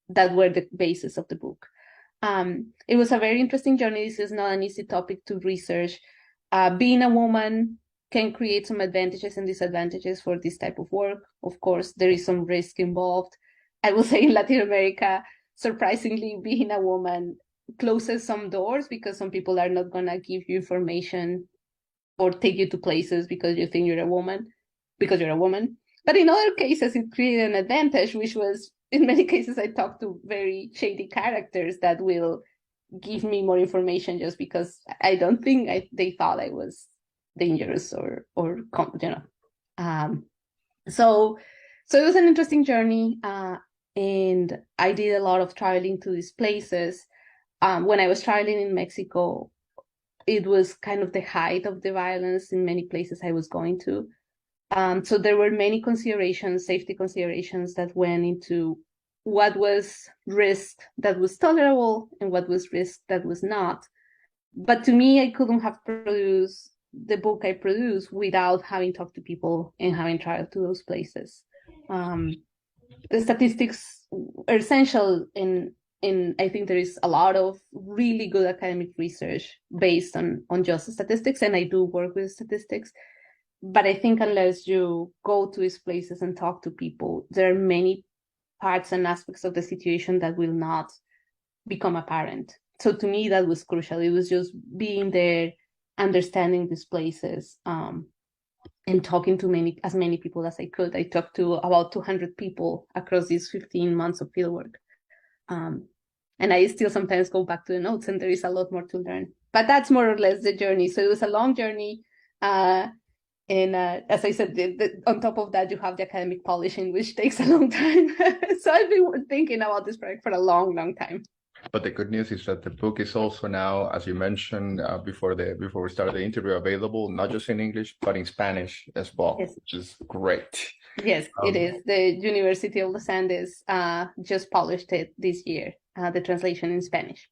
were the basis of the book. It was a very interesting journey. This is not an easy topic to research. Being a woman can create some advantages and disadvantages for this type of work. Of course, there is some risk involved. I will say in Latin America, surprisingly, being a woman closes some doors, because some people are not going to give you information or take you to places because you think you're a woman. But in other cases, it created an advantage, which was, in many cases, I talked to very shady characters that will give me more information just because I don't think they thought I was dangerous or you know. So it was an interesting journey, and I did a lot of traveling to these places. When I was traveling in Mexico, it was kind of the height of the violence in many places I was going to. So there were many considerations, safety considerations, that went into what was risk that was tolerable and what was risk that was not. But to me, I couldn't have produced the book I produced without having talked to people and having traveled to those places. The statistics are essential, and I think there is a lot of really good academic research based on just statistics, and I do work with statistics. But I think unless you go to these places and talk to people, there are many parts and aspects of the situation that will not become apparent. So to me, that was crucial. It was just being there, understanding these places, and talking to as many people as I could. I talked to about 200 people across these 15 months of fieldwork. And I still sometimes go back to the notes, and there is a lot more to learn. But that's more or less the journey. So it was a long journey. And as I said, on top of that, you have the academic polishing, which takes a long time. So I've been thinking about this project for a long, long time. But the good news is that the book is also now, as you mentioned before we started the interview, available not just in English but in Spanish as well, yes. Which is great. Yes, it is. The University of Los Andes just published it this year, the translation in Spanish.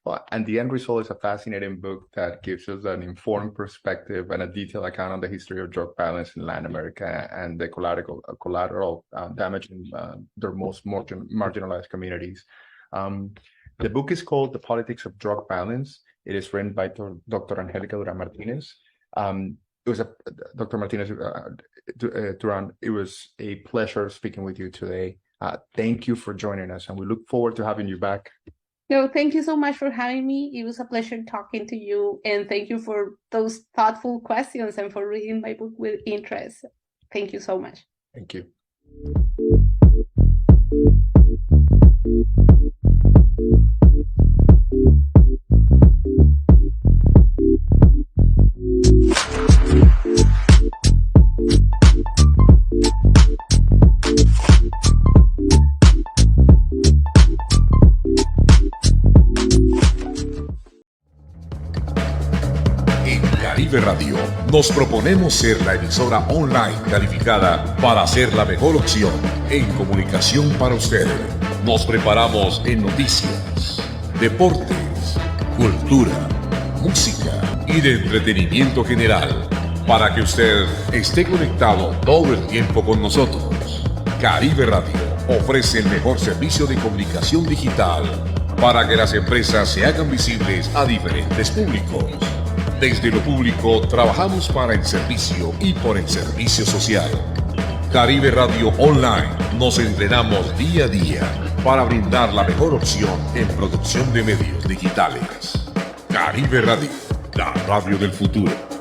Well, and the end result is a fascinating book that gives us an informed perspective and a detailed account on the history of drug violence in Latin America and the collateral damage in their most marginalized communities. The book is called The Politics of Drug Violence. It is written by Dr. Angelica Duran Martinez. Dr. Martinez Duran, it was a pleasure speaking with you today. Thank you for joining us, and we look forward to having you back. No, thank you so much for having me. It was a pleasure talking to you, and thank you for those thoughtful questions and for reading my book with interest. Thank you so much. Thank you. Radio, nos proponemos ser la emisora online calificada para ser la mejor opción en comunicación para usted. Nos preparamos en noticias, deportes, cultura, música y de entretenimiento general, para que usted esté conectado todo el tiempo con nosotros. Caribe Radio ofrece el mejor servicio de comunicación digital para que las empresas se hagan visibles a diferentes públicos. Desde lo público trabajamos para el servicio y por el servicio social. Caribe Radio Online nos entrenamos día a día para brindar la mejor opción en producción de medios digitales. Caribe Radio, la radio del futuro.